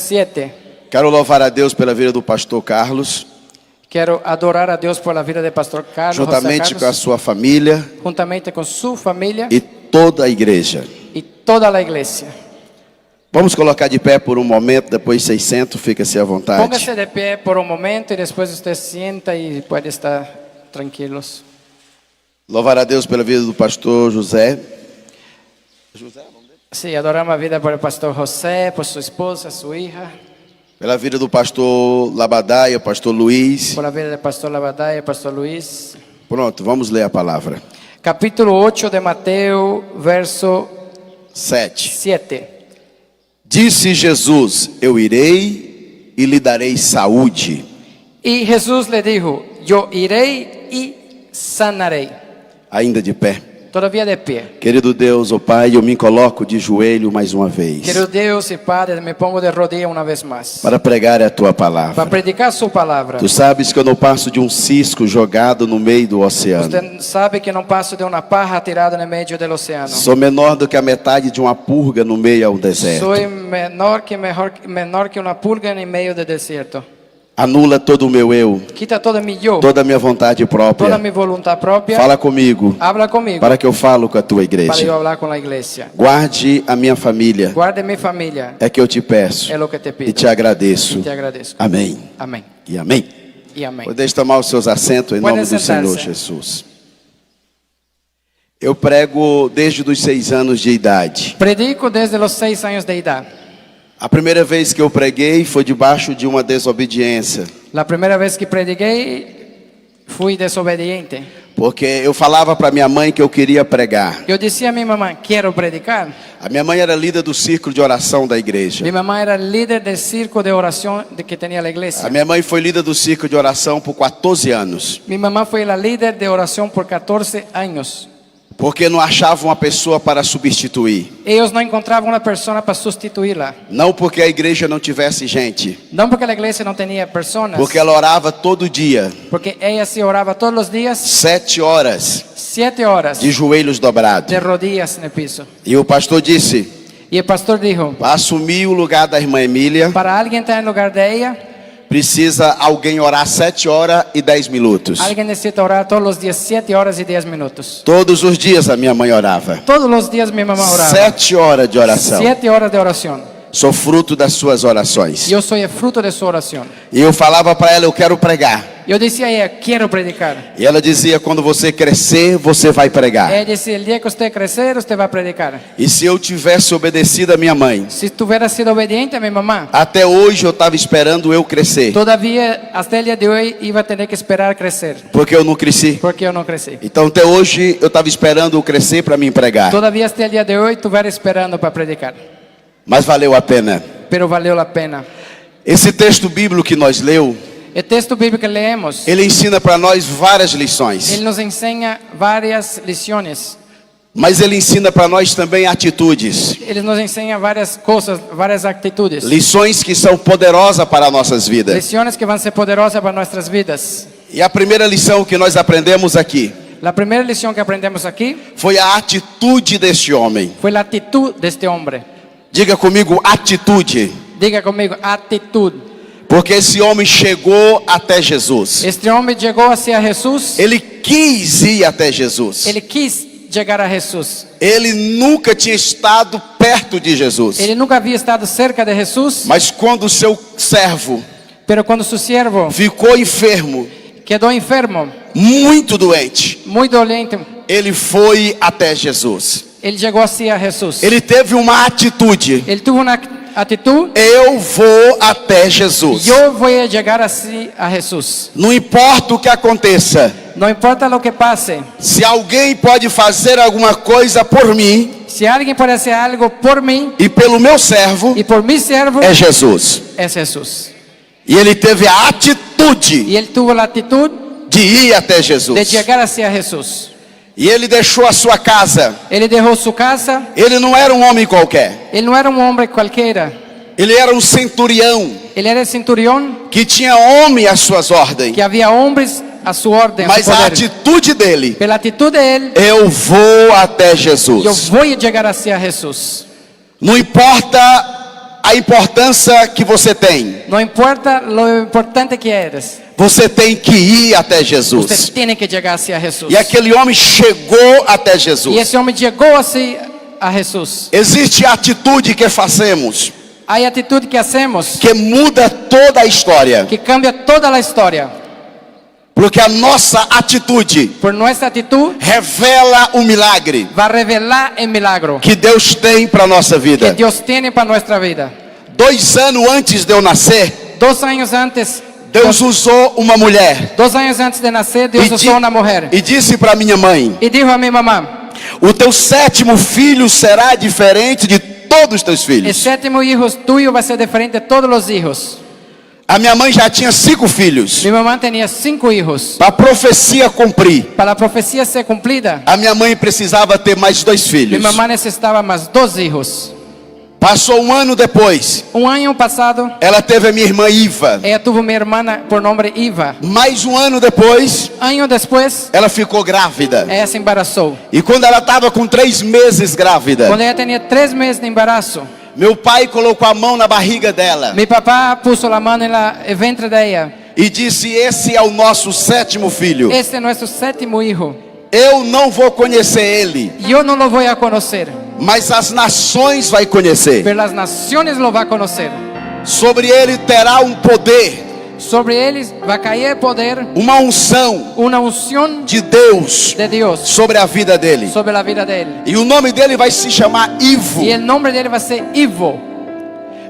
7. Quero louvar a Deus pela vida do pastor Carlos, Quero adorar a Deus por la vida de pastor Carlos, juntamente com a sua família juntamente com sua família e toda a igreja. e toda a igreja. Vamos colocar de pé por um momento, depois vocês sentam, fica-se à vontade. Póngase de pé por um momento e depois você sienta e pode estar tranquilos. Louvar a Deus pela vida do pastor José. Sim, adoramos a vida por el pastor José, por sua esposa, sua hija, Pela vida do pastor Labadaia, pastor Luiz. por la vida do pastor Labadaia, pastor Luiz. Pronto, vamos ler a palavra. Capítulo 8 de Mateus, verso 7. 7. Disse Jesus: Eu irei e lhe darei saúde. E Jesus lhe dijo: Eu irei e sanarei. Ainda de pé. Todavia de pé. Querido Deus, ó Pai, eu me coloco de joelho mais uma vez Querido Deus e Padre, me pongo de rodilha uma vez mais para pregar a tua para palavra. predicar sua palavra. Tu sabes que eu não passo de um cisco jogado no meio do oceano. Você sabe que não passo de uma parra tirada no meio do oceano. Sou menor do que a metade de uma purga no meio ao deserto. Sou menor que uma pulga no meio do deserto. Anula todo o meu eu, Quita todo mi yo, toda a minha vontade toda própria. mi voluntad própria. Fala comigo, Habla comigo para que eu falo com a tua para eu igreja. falar com a igreja. Guarde a minha família, Guarde minha família. é que eu te peço É o que te e pido. te agradeço. Te agradeço. Amém Amém. e amém. E amém. Podeis tomar os seus assentos em Podem nome do sentar-se. Senhor Jesus. Eu prego desde os 6 anos de idade. Predico desde os 6 anos de idade. A primeira vez que eu preguei foi debaixo de uma desobediência, A primeira vez que prediquei, fui desobediente. porque eu falava para minha mãe que eu queria pregar. Eu dizia a minha mamãe: quero predicar. A minha mãe era líder do círculo de oração da igreja. Minha mamãe era líder do círculo de oração que tinha a A igreja. minha mãe foi líder do círculo de oração por 14 anos, Minha mamãe foi a líder de oração por 14 anos. porque não achava uma pessoa para substituir. Eles não encontravam uma pessoa para substituí-la. Não porque a igreja não tivesse gente, Não porque a igreja não tinha pessoas, porque ela orava todo dia, porque ela se orava todos os dias, 7 horas 7 horas, de joelhos dobrados. de rodillas no piso. E o pastor disse: E o pastor dijo: para assumir o lugar da irmã Emília, para alguém estar no lugar de ella, precisa alguém orar 7 horas e 10 minutos. alguém necessita orar todos os dias 7 horas e 10 minutos. Todos os dias a minha mãe orava. Todos os dias minha mamãe orava. 7 horas de oração. 7 horas de oração. Sou fruto das suas orações. Eu sou o fruto de sua oração. E eu falava para ela: eu quero pregar. Eu dizia a ela: quero predicar. E ela dizia: quando você crescer, você vai pregar. Ela dizia: el dia que você crescer, você vai predicar. E se eu tivesse obedecido a minha mãe, Se tivesse sido obediente a minha mamãe, até hoje eu estava esperando eu crescer, todavia até o dia de hoje ia ter que esperar crescer, porque eu não cresci. porque eu não cresci. Então até hoje eu estava esperando eu crescer para me pregar. Todavia até o dia de hoje estiver esperando para predicar. Mas valeu a pena. Pero valeu a pena. Esse texto bíblico que nós leu, O texto bíblico que leemos, ele ensina para nós várias lições. ele nos ensina várias lições. Mas ele ensina para nós também atitudes. Ele nos ensina várias coisas, várias atitudes. Lições que são poderosas para nossas vidas. Lições que vão ser poderosas para nossas vidas. E a primeira lição que nós aprendemos aqui A primeira lição que aprendemos aqui foi a atitude deste homem. foi a atitude deste homem. Diga comigo, atitude. Diga comigo, atitude. Porque esse homem chegou até Jesus. Este homem chegou hacia Jesus. Ele quis ir até Jesus. Ele quis chegar a Jesus. Ele nunca tinha estado perto de Jesus. Ele nunca havia estado cerca de Jesus. Mas quando o seu servo Pero quando seu servo ficou enfermo, quedou enfermo, muito doente, muito doente, ele foi até Jesus. ele chegou hacia Jesus. Ele teve uma atitude: Ele teve uma atitude. eu vou até Jesus. Eu vou chegar assim a Jesus. Não importa o que aconteça, Não importa o que passe. se alguém pode fazer alguma coisa por mim Se alguém pode fazer algo por mim e pelo meu servo, e por meu servo, é Jesus. é Jesus. E ele teve a atitude E ele teve a atitude de ir até de Jesus. chegar hacia Jesus. E ele deixou a sua casa. Ele deixou sua casa. Ele não era um homem qualquer. Ele não era um homem qualquer. Ele era um centurião Ele era centurião que tinha homem às suas ordens. que havia homens a sua ordem, a Mas seu a poder. atitude dele: Pela atitude dele, eu vou até eu Jesus. vou chegar hacia Jesus. Não importa a importância que você tem. No importa lo importante que eres. Você tem que ir até Usted Jesus. tiene que llegar hacia Jesús. E aquele homem chegou até Y Jesus. ese hombre llegó así a Jesús. Existe a atitude que fazemos Hay actitud que hacemos que muda toda a história. que cambia toda la historia. Porque a nossa atitude Por nuestra actitud revela o milagre va a revelar el milagro que Deus tem para nossa que vida. Dios tiene para nuestra vida. 2 anos antes de eu nascer, 2 años antes, Deus usou uma mulher 2 años antes de nacer, Dios e, usó una mujer e disse para minha mãe: y dijo a mi mamá: o teu 7º filho será diferente de todos os teus el filhos. 7º hijo tuyo va a ser diferente de todos los hijos. A minha mãe já tinha 5 filhos. Mi mamá tenía 5 hijos. Para a profecia cumprir, Para la profecía ser cumplida, a minha mãe precisava ter mais 2 mi filhos. mamá necesitaba más 2 hijos. Passou um ano depois, Año pasado, ela teve a minha irmã Iva. ella tuvo mi hermana por nombre Iva. Mais um ano depois, Año después, ela ficou grávida. ella se embarazó. E quando ela estava com 3 meses grávida, Cuando ella tenía 3 meses de embarazo, meu pai colocou a mão na barriga dela mi papá puso la mano en el vientre de ella. e disse: esse é o nosso 7º filho. Este es nuestro 7º hijo. Eu não vou conhecer ele, Yo no lo voy a conocer, mas as nações vai conhecer. pero las naciones lo va a conocer. Sobre ele terá um poder, Sobre ellos va a caer poder, uma unção una unción de Deus de Dios sobre a vida dele. sobre la vida de él. E o nome dele vai se chamar Ivo. Y el nombre de él va a ser Ivo.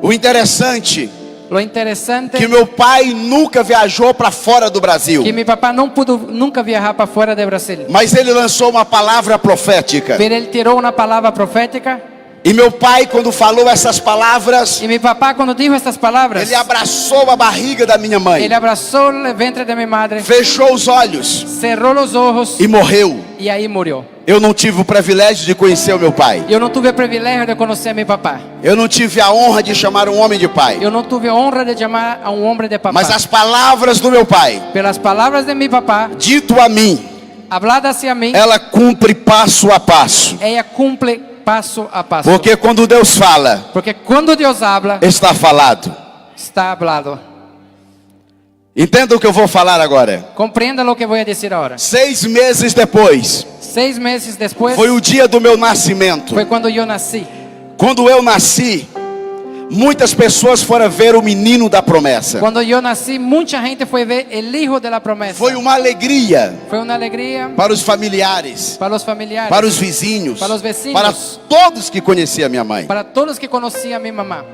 O interessante Lo interesante que meu pai nunca viajou para fora do Brasil, que mi papá no pudo nunca viajar para fuera de Brasil. mas ele lançou uma palavra profética. Pero él tiró una palabra profética. E meu pai, quando falou essas palavras, Y mi papá cuando dijo estas palabras, ele abraçou a barriga da minha mãe, él abrazó el vientre de mi madre, fechou os olhos cerró los ojos e morreu. y ahí murió. Eu não tive o privilégio de conhecer o meu pai. Yo no tuve el privilegio de conocer a mi papá. Eu não tive a honra de chamar um homem de pai. Yo no tuve honra de llamar a un hombre de papá. Mas as palavras do meu pai, Pero las palabras de mi papá, dito a mim, habladas hacia mí, ela cumpre passo a passo. ella cumple paso a paso. Porque quando Deus fala, Porque cuando Dios habla, está falado. está hablado. Entenda o que eu vou falar agora. Comprenda lo que voy a decir ahora. 6 meses depois, 6 meses después, foi o dia do meu nascimento. fue cuando yo nací. Quando eu nasci, muitas pessoas foram ver o menino da promessa. Cuando yo nací, mucha gente fue a ver el hijo de la promesa. Foi uma alegria Fue una alegría para os familiares, para los familiares, para os vizinhos, Para os vecinos. para todos que conheciam a minha mãe. para todos los que conocían a mi mamá.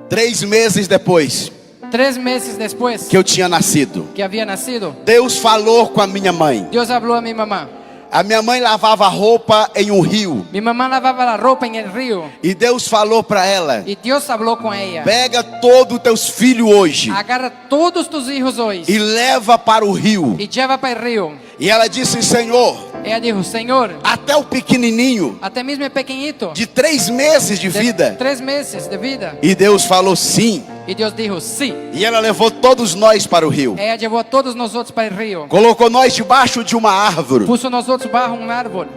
3 meses depois 3 meses después que eu tinha nascido, que había nacido, Deus falou com a minha mãe. Dios habló a mi mamá. A minha mãe lavava roupa em um rio Mi mamá lavaba la ropa en el río e Deus falou para ela: y Dios habló con ella. pega todos teus filhos hoje Agarra todos tus hijos hoy e leva para o rio. y lleva para el río. E ela disse: Senhor, Ella dijo: Señor, até o pequenininho até mesmo el pequeñito de 3 meses de de vida. 3 meses de vida. E Deus falou sim. Y Dios dijo sí. E ela levou todos nós para o rio. Ella llevó a todos nosotros para el río. Colocou nós debaixo de uma árvore. Puso nosotros bajo un árbol.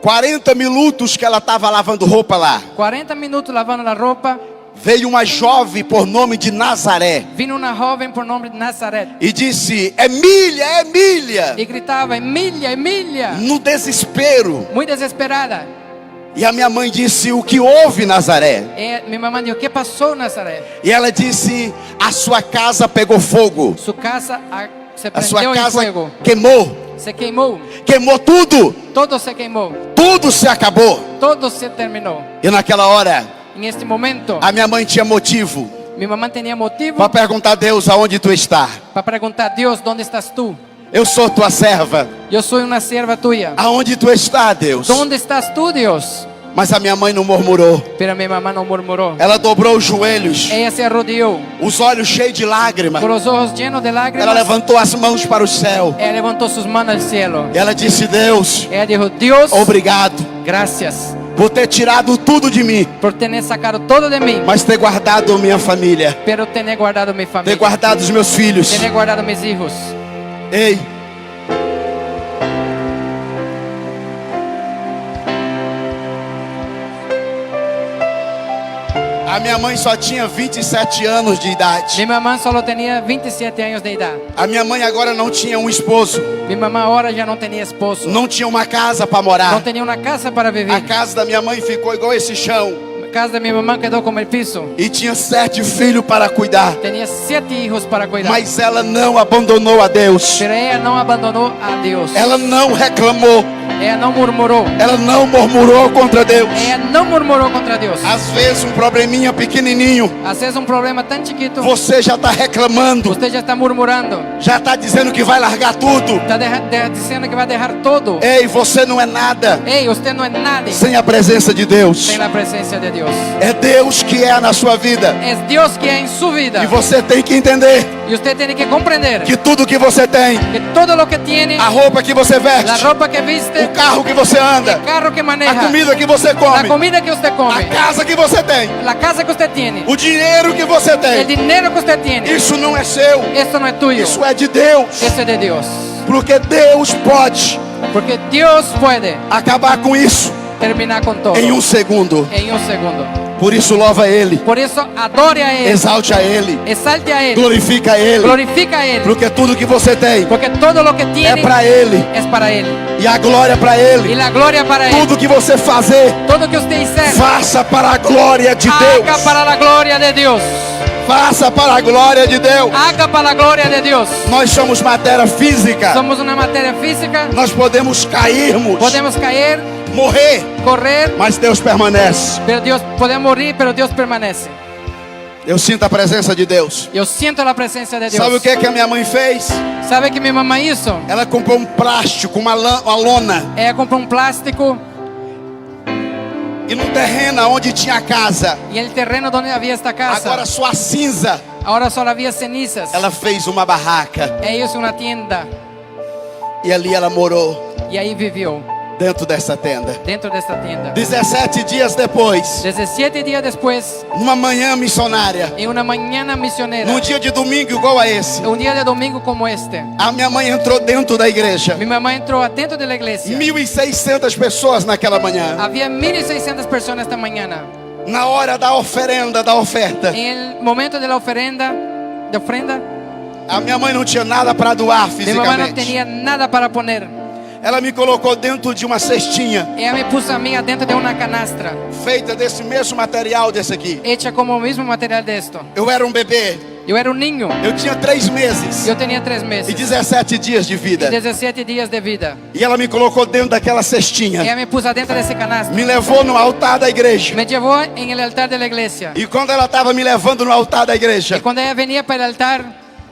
40 minutos que ela estava lavando roupa lá, 40 minutos lavando la ropa. veio uma jovem por nome de Nazaré Vino una joven por nombre de Nazaret e disse: Emília, Emília, y gritaba: Emilia, Emilia. no desespero. Muy desesperada. E a minha mãe disse: o que houve, Nazaré? Mi mamá dijo: ¿qué pasó, Nazaret? E ela disse: a sua casa pegou fogo, Su casa se a sua prendió en casa fuego. queimou, Se queimó. queimou tudo, Todo se queimó. tudo se acabou. Todo se terminó. E naquela hora, En este momento, a minha mãe tinha motivo mi mamá tenía motivo para perguntar a Deus: aonde tu está? para preguntar: Dios, ¿dónde estás tú? Eu sou tua serva. Yo soy una sierva tuya. Aonde tu está, Deus? ¿Dónde estás tú, Dios? Mas a minha mãe não murmurou. Pero mi mamá no murmuró. Ela dobrou os joelhos, Ella se arrodilló os olhos cheios de lágrimas. con los ojos llenos de Ela lágrimas. levantou as mãos para o céu. Ella levantó sus manos al cielo. E ela disse: Deus, Ella dijo: Dios, obrigado gracias por ter tirado tudo de mim, por tener sacado todo de mí, mas ter guardado minha família, pero tener guardado mi ter familia, guardado os meus filhos. tener guardado mis hijos. Ei, A minha mãe só tinha 27 anos de idade. Mi mamá solo tenía 27 años de edad. A minha mãe agora não tinha um esposo. Mi mamá ahora ya no tenía esposo. Não tinha uma casa para morar. No tenía una casa para vivir. A casa da minha mãe ficou igual esse chão. La casa de mi mamá quedó como el piso. E tinha 7 filhos para cuidar. Tenía 7 hijos para cuidar. Mas ela não abandonou a Deus. Pero ella no abandonó a Dios. Ela não reclamou. Ella no murmuró. Ela não murmurou contra Deus. Ella no murmuró contra Dios. Às vezes um probleminha pequenininho, Haces un problema tan chiquito, você já está reclamando. usted ya está murmurando. Já está dizendo que vai largar tudo. Está diciendo que va a dejar todo. Ei, você não é nada Hey, usted no es nadie sem a presença de Deus. sin la presencia de Dios. É Deus que é na sua vida. Es Dios que es en su vida. E você tem que entender Y usted tiene que comprender que tudo que você tem, que todo lo que tiene, a roupa que você la veste, ropa que viste, o carro que você anda, el carro que a maneja, comida que você la come, comida que usted a come, casa que você tem, la casa que usted tiene, o dinheiro que você el tem, dinero que usted tiene, isso não é seu, esto no es tuyo, isso é de Deus. eso es de Dios. Porque Deus pode Porque Dios puede acabar com isso terminar con todo em um segundo. en un segundo. Por isso louva Ele, Por eso adore a Él, exalte a Ele, exalte a Él, glorifica a Ele, glorifica a Él, porque tudo que você tem porque todo lo que é tiene para Ele es para Él e a glória para y Ele. la gloria para Él. Tudo que você fazer, Todo que usted hizo, faça para a glória de haga Deus. para la gloria de Dios. Faça para a glória de Deus. Haga para la gloria de Dios. Nós somos matéria física. Somos una materia física, Nós podemos cairmos, podemos caer, morrer, correr, mas Deus permanece. pero Dios podemos morir, pero Dios permanece. Eu sinto a presença de Deus. Yo siento la presencia de Dios. Sabe o que a minha mãe fez? ¿Sabe qué mi mamá hizo? Ela comprou um plástico, uma lona. Ella compró un plástico E no terreno onde tinha a casa, y el terreno donde había esta casa, agora só a cinza, ahora solo había cenizas. ela fez uma barraca. Ella hizo una tienda E ali ela morou, y ahí vivió, dentro dessa tenda. dentro de esta tienda. 17 dias depois, 17 días después, numa manhã missionária, en una mañana misionera, num dia de domingo igual a esse, un día de domingo como este, a minha mãe entrou dentro da igreja. mi mamá entró adentro de la iglesia. 1.600 pessoas naquela manhã. Había 1.600 personas esta mañana. Na hora da oferenda, da oferta, En el momento de la ofrenda, a minha mãe não tinha nada para doar mi mamá no fisicamente. tenía nada para poner. Ela me colocou dentro de uma cestinha, Ella me puso a mí adentro de una canastra, feita desse mesmo material desse aqui. hecha como el mismo material de esto. Eu era um bebê, Yo era un niño, eu tinha 3 meses yo tenía 3 e meses 17 dias de y vida. 17 días de vida. E ela me colocou dentro daquela cestinha, Ella me puso adentro de ese canastra, me levou no altar da igreja. me llevó en el altar de la iglesia. E quando ela estava me levando no altar da Y igreja, cuando ella venía para el altar,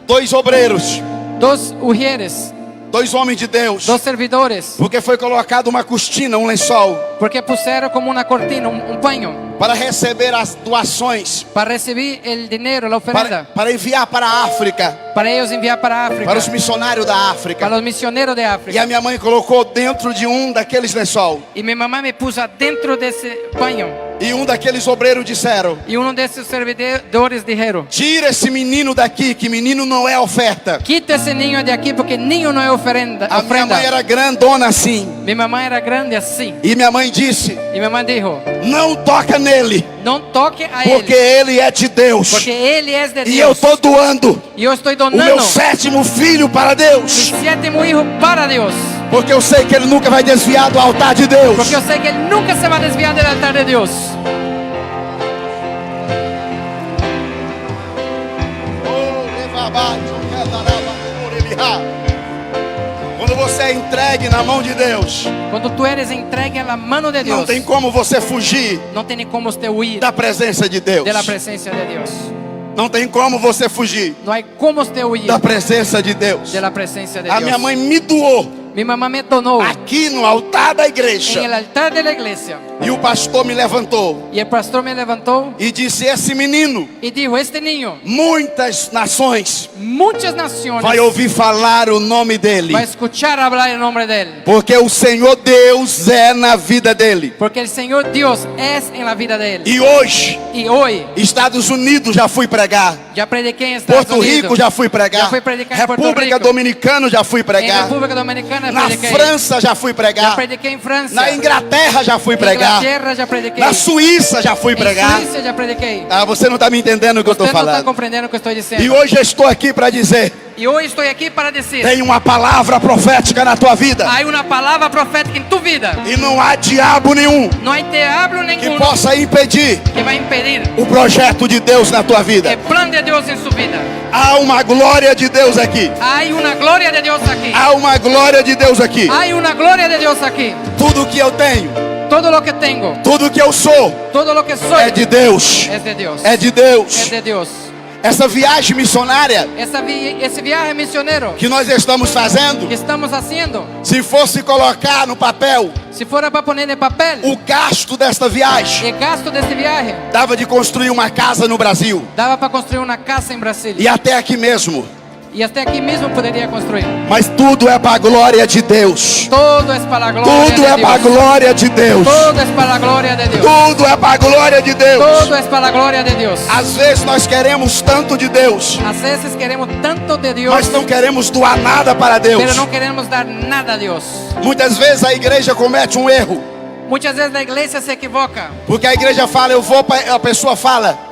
2 obreiros, 2 ujieres, 2 homens de Deus, 2 servidores, porque foi colocado uma cortina, um lençol, porque pusieron como una cortina, un paño, para receber as doações, para recibir el dinero, la ofrenda, para enviar para a África, para ellos enviar para África, para os missionários da para África. los misioneros de E África. a minha mãe colocou dentro de um daqueles lençol. Y mi mamá me puso adentro de ese paño. E um daqueles obreiros disseram: Y uno de esos servidores dijeron: tira esse menino daqui, que menino não é oferta. quita ese niño de aquí porque niño no es ofrenda. A minha mãe era grandona assim. Mi mamá era grande así. E minha mãe disse: Y mi mamá dijo: não toca nele, no toque a porque él, ele é de Deus. porque él es de E eu Dios. estou doando Y yo estoy o meu donando 7º filho para mi Deus, 7º hijo para Dios. porque eu sei que ele nunca vai desviar do altar de Deus. Porque yo sé que él nunca se va a desviar del altar de Dios. Quando você é entregue na mão de Deus, Cuando tú eres entregue a la mano de não Dios, tem como você fugir no tiene como usted huir da presença de Deus. de la presencia de Dios. Não tem como você fugir No hay como usted huir da presença de Deus. de la presencia de A minha Dios. mãe me doou Mi mamá me donó aqui no altar da en el igreja. altar de la iglesia. E o pastor me levantou Y el pastor me levantó e disse: esse menino, y dijo: este niño, muitas nações muchas naciones vai ouvir falar o nome dele, va a escuchar hablar el nombre de él. porque o Senhor Deus é na vida dele. Porque el Señor Dios es en la vida de él. E hoje, Y hoy Estados Unidos já fui pregar, Já prediquei em Estados Porto Unidos. Rico já fui pregar. Já fui predicar em Porto República Rico. Dominicana já fui Em pregar. República Dominicana Na prediquei. França já fui Já pregar. prediquei em França. Na Inglaterra já fui Em pregar. Inglaterra já prediquei. Na Suíça já fui Em pregar. Suíça já prediquei. Ah, você não está me entendendo o que eu Você estou não está falando. compreendendo o que eu estou dizendo. E hoje eu estou aqui para dizer: E hoje estou aqui para dizer: tem uma palavra profética na tua vida. há uma palavra profética em tu vida. E não há diabo nenhum Não há diabo que nenhum possa impedir que vai impedir o projeto de Deus na tua o vida. plano de Deus em sua vida. Há uma glória de Deus aqui. Há uma glória de Deus aqui. Há uma glória de Deus aqui. Há uma glória de Deus aqui. Tudo que eu tenho, Todo lo que tenho, tudo que eu sou, todo lo que soy, é de Deus. es de Deus. É de Deus. Es de Deus. Essa viagem missionária Esse viaje misionero que nós estamos fazendo, que estamos haciendo, se fosse colocar no papel si fuera para poner en papel o gasto desta viagem, el gasto de este viaje, dava de construir uma casa no Brasil. daba para construir una casa en Brasil. E até aqui mesmo. Y hasta aquí mismo podría construir. Mas tudo é para a glória de Deus. Todo es para la gloria Tudo de é para a Dios. glória de Deus. Todo es para la gloria de Dios. Tudo é para a glória de Deus. Todo es para la gloria de Dios. Às vezes nós queremos tanto de Deus, A veces queremos tanto de Dios, nós não queremos doar nada para Deus. pero no queremos dar nada a Dios. Muitas vezes a igreja comete um erro, Muchas veces la iglesia se equivoca. porque a igreja fala, eu vou para a pessoa fala,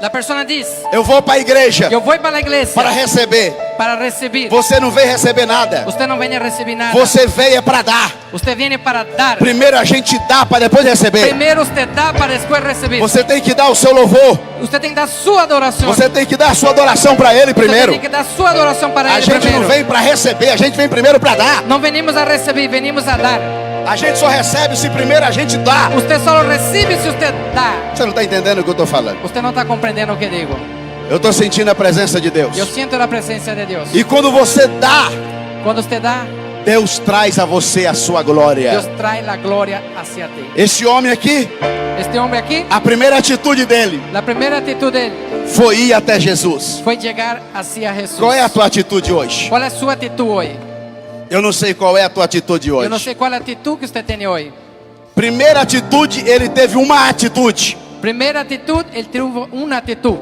La persona dice: eu vou para a igreja yo voy para la iglesia para receber. para recibir. Você não veio receber nada. Usted no viene a recibir nada. Você veio para dar. Usted viene para dar. Primeiro a gente dá para depois receber. Primero usted da para después recibir. Você tem que dar o seu louvor. Usted tiene que dar su adoración. Você tem que dar a sua adoração para Ele Usted primeiro. tiene que dar su adoración para A Él gente primero. não vem para receber, a gente vem primeiro para dar. No venimos a recibir, venimos a dar. A gente só recebe se primeiro a gente dá. Usted solo recibe si usted da. Você não está entendendo o que eu estou falando? Usted no está comprendiendo lo que digo. Eu estou sentindo a presença de Deus. Yo siento la presencia de Dios. E quando você dá, Cuando usted da, Deus traz a você a sua glória. Dios trae la gloria hacia ti. Esse homem aqui, Este hombre aquí, a primeira atitude dele la primera actitud de él foi ir até Jesus. fue llegar hacia Jesús. Qual é a tua atitude hoje? ¿Cuál es su actitud hoy? Eu não sei qual é a tua atitude Yo no hoje. sé cuál actitud que usted tiene hoy. Primeira atitude, ele teve uma atitude. Primera actitud, él tuvo una actitud.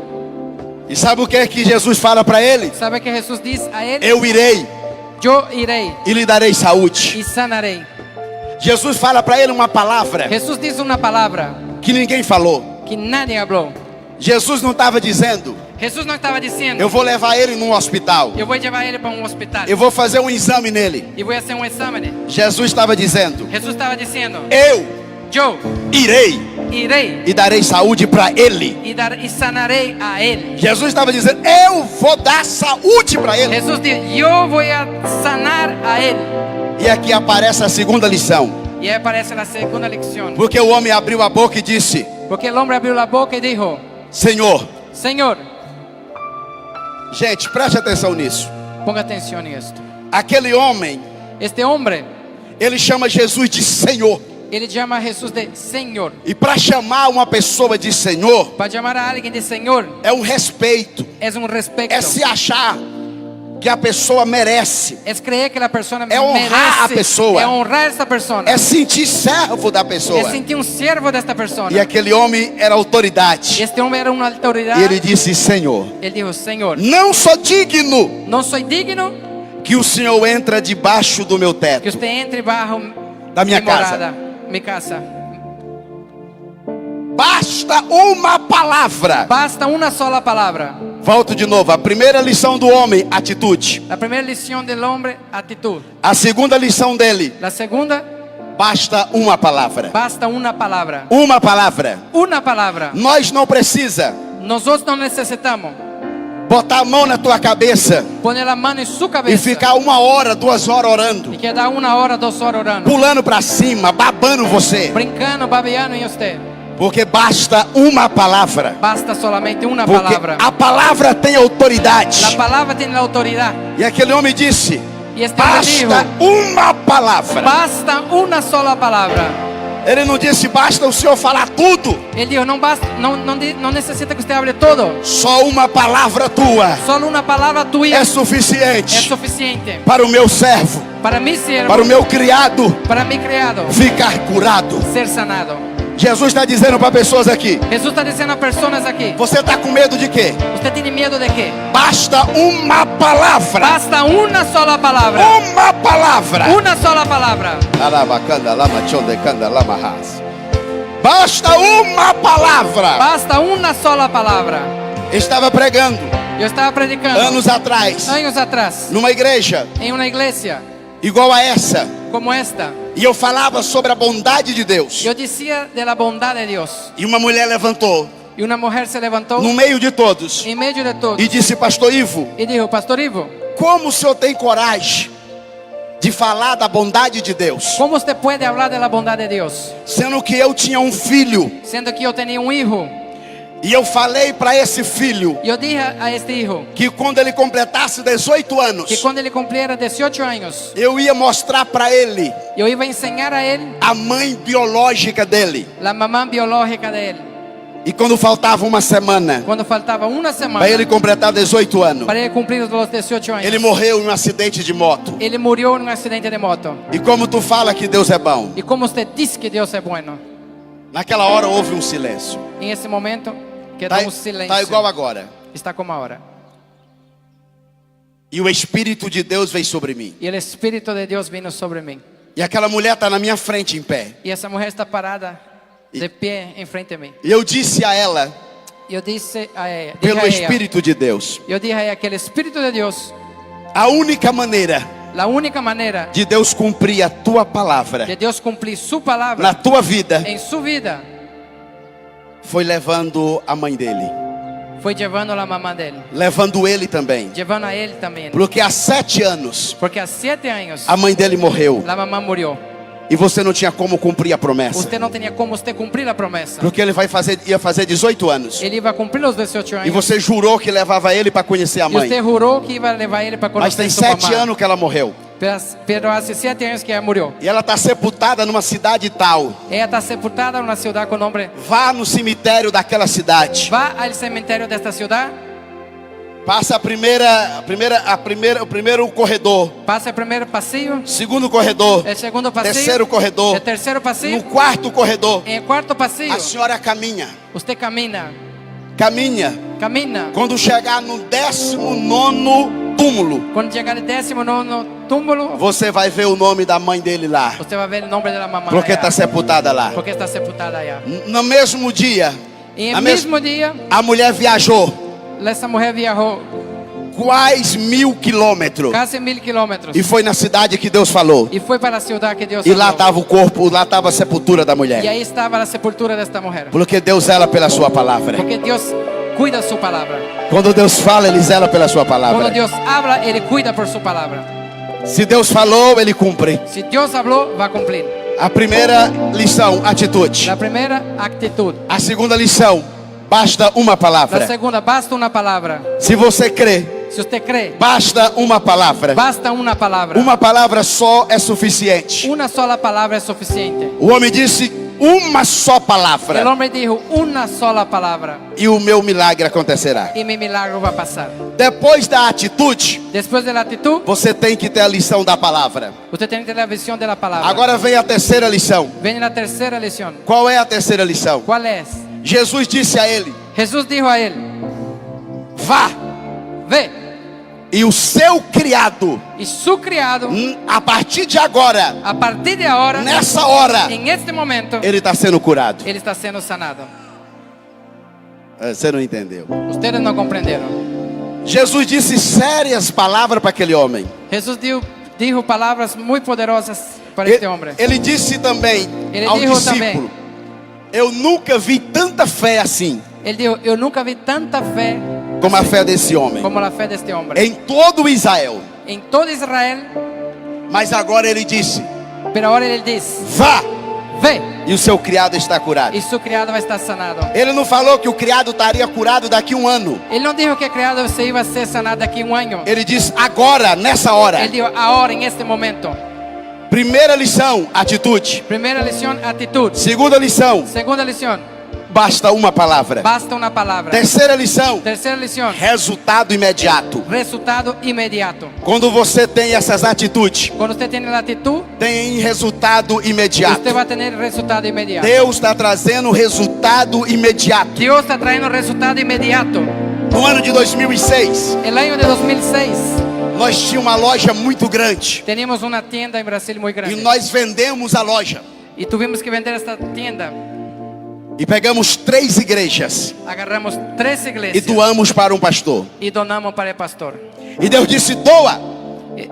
E sabe o que é que Jesus fala para ele? ¿Sabe que Jesús dice a él? Eu irei Yo iré e lhe darei saúde. y sanaré. Jesus fala para ele uma palavra Jesús dice una palabra que ninguém falou. que nadie habló. Jesus não estava dizendo, Jesús no estaba diciendo: eu vou levar ele num hospital. yo voy a llevar a él para un hospital Eu vou fazer um exame nele. y voy a hacer un examen. Jesus estava dizendo, Jesús estaba diciendo: eu yo irei iré e darei saúde para ele. y sanaré a él. Jesus estava dizendo, eu vou dar saúde para ele. Jesús dice: yo voy a sanar a él. E aqui aparece a segunda lição. Y ahí aparece la segunda lección. Porque o homem abriu a boca e disse, Porque el hombre abrió la boca y dijo: Senhor. Señor, Gente, preste atenção nisso. ponga atención en esto. Aquele homem, Este hombre, ele chama Jesus de Senhor. él llama a Jesús de Señor. E para chamar uma pessoa de Senhor, Para llamar a alguien de Señor é um respeito. es un respeto. É se achar que a pessoa merece. Es creer que la persona honrar merece. a pessoa. Es honrar a esta persona. É sentir servo da pessoa. Es sentir un siervo de esta persona. E aquele homem era Y autoridade. este hombre era una autoridad. E ele disse, Senhor, Él dijo: Señor, não sou digno no soy digno que o Senhor entra debaixo do meu que teto. usted entre bajo Da minha mi casa. morada, mi casa. Basta uma palavra. Basta una sola palabra. Volto de novo. A primeira lição do homem, atitude. La primera lección del hombre, actitud. A segunda lição dele, La segunda, basta uma palavra. basta una palabra. Uma palavra. Una palabra. Nós não precisa Nosotros no necesitamos botar a mão na tua cabeça poner la mano en su e cabeza ficar 1 hora, 2 horas orando, y quedar 1 hora, 2 horas orando, pulando para cima, babando você, brincando, babeando en usted. porque basta uma palavra. Basta solamente una Porque palabra. a palavra tem autoridade. La palabra tiene la autoridad. E aquele homem disse, Y este hombre dijo: basta uma palavra. basta una sola palabra. Ele não disse, basta o Senhor falar tudo. Él dijo: no basta, no necesita que usted hable todo. Só uma palavra tua Solo una palabra tuya é es suficiente suficiente para o meu servo, para mi siervo, para o meu criado para mi criado, ficar curado. ser sanado. Jesus está dizendo para pessoas aqui: Jesús está diciendo a personas aquí, você está com medo de quê? ¿usted tiene miedo de qué? Basta uma palavra. Basta una sola palabra. Uma palavra. Una sola palabra. Basta uma palavra. Basta una sola palabra. Estava pregando Yo estaba predicando anos atrás años atrás numa igreja en una iglesia igual a essa, como esta. e eu falava sobre a bondade de Deus. Yo decía de la bondad de Dios. E uma mulher levantou Y una mujer se levantó no meio de todos en medio de todo e disse: Pastor Ivo, y dijo: Pastor Ivo, como o senhor tem coragem de falar da bondade de Deus, ¿cómo usted puede hablar de la bondad de Dios? sendo que eu tinha um filho, Siendo que yo tenía un hijo. e eu falei para esse filho Yo dije a este hijo que quando ele completasse 18 que anos, cuando él cumpliera 18 años, eu ia mostrar para ele yo iba a enseñar a él a mãe biológica dele. la mamá biológica de él. E quando faltava uma semana Cuando faltaba una semana para ele completar 18 anos, para él cumplir los 18 años, ele morreu em um acidente de moto. él murió en un accidente de moto. E como tu fala que Deus é bom, Y como usted dice que Dios es bueno, naquela hora houve um silêncio. en ese momento quedó Tá, un silencio. tá igual agora. Está como ahora. E o Espírito de Deus veio sobre mim. Y el Espíritu de Dios vino sobre mí. E aquela mulher está na minha frente em pé. Y esa mujer está parada de pie enfrente de mí. E eu disse a ela, Yo dije a ella, pelo Espírito de Deus, yo dije a ella que el Espíritu de Dios, a única maneira la única manera de Deus cumprir a tua palavra de Dios cumplir su palabra na tua vida en su vida foi levando a mãe dele, fue llevando a la mamá de él, levando ele também. llevando a él también. Porque há 7 anos Porque a 7 años a mãe dele morreu la mamá murió. e você não tinha como cumprir a promessa. Usted no tenía cómo usted cumplir la promesa. Porque ele ia fazer 18 anos. Él iba a cumplir los 18 E años. você jurou que levava ele para conhecer a Y mãe. usted juró que iba a llevar a él para Mas conocer tem su 7 mamá. anos que ela morreu. Pero hace 7 años que ella murió. E ela está sepultada numa cidade tal. Ella está sepultada en una ciudad con nombre. Vá no cemitério daquela cidade. Va al cementerio de esta ciudad. Passa o primeiro corredor. Pasa el primer pasillo. Segundo corredor. El segundo pasillo. Terceiro corredor. El tercero pasillo. No quarto corredor. En el cuarto pasillo. A senhora caminha. Usted camina. Caminha. Camina. Quando chegar no 19º túmulo, Cuando llegar al 19º túmulo, você vai ver o nome da mãe dele lá. usted va a ver el nombre de la mamá. Porque allá. está sepultada lá. Porque está sepultada allá. No mesmo dia, En na el mes- mismo día, a mulher viajou esa mujer viajó quase 1000 quilômetros casi 1000 kilómetros. e foi na cidade que Deus falou. Y fue para la ciudad que Dios E lá habló. estava o corpo, lá estava a sepultura da Y mulher. ahí estaba la sepultura de esta mujer. Porque Deus zela pela sua palavra. Porque Dios cuida su palabra. Quando Deus fala, Ele zela pela sua Cuando palavra. Dios habla, Él cuida por su palabra. Se Deus falou, Ele cumpre. Si Dios habló, va a cumplir. A primeira lição, atitude. La primera, actitud. A segunda lição, basta uma La palavra. segunda, basta una palabra. Se você crê, Si usted cree, basta uma palavra. basta una palabra. Uma palavra só é suficiente. Una sola palabra es suficiente. O homem disse uma só El palavra hombre dijo una sola palabra e o meu milagre acontecerá. y mi milagro va a pasar. Depois da atitude, Después de la actitud, você tem que ter a lição da palavra. usted tiene que tener la visión de la palabra. Agora vem a terceira lição. Viene la tercera lección. Qual é a terceira lição? ¿Cuál es? Jesus disse a ele: Jesús dijo a él, vá, ve, e o seu criado, y su criado, a partir de agora, a partir de ahora, nessa hora, en este momento, ele está sendo curado. él está siendo sanado. Você não entendeu? Ustedes no comprendieron. Jesus disse sérias palavras para aquele homem. Jesús dijo palabras muy poderosas para Ele, este hombre. ele disse também Ele ao dijo discípulo: eu nunca vi tanta fé assim Él dijo, yo nunca vi tanta fe como a fé desse homem como la fe de este hombre. em todo Israel. En todo Israel, Mas agora ele disse: pero ahora él dice, vá, ve, e o seu criado está curado. y su criado va a estar sanado. Ele não falou que o criado estaria curado daqui a um ano. Él no dijo que el criado se iba a ser sanado aquí un año. Ele disse agora, nessa hora. Él dijo, ahora, en este momento. Primeira lição, atitude. Primera lección, actitud. Segunda lição, Segunda lección, basta uma palavra. Basta una palabra. Terceira lição: Tercera lición. resultado imediato. Resultado inmediato. Quando você tem essas atitudes, Cuando usted tiene la actitud, tem resultado imediato. usted va a tener resultado inmediato. Deus está trazendo resultado imediato. Dios está trayendo resultado inmediato. No ano de 2006, El año de 2006 nós tínhamos uma loja muito grande teníamos una tienda en Brasil muy e grande. nós vendemos a loja Y tuvimos que vender esta tienda. e pegamos 3 igrejas Agarramos 3 e iglesias doamos para um pastor. y donamos para el pastor. E Deus disse: doa.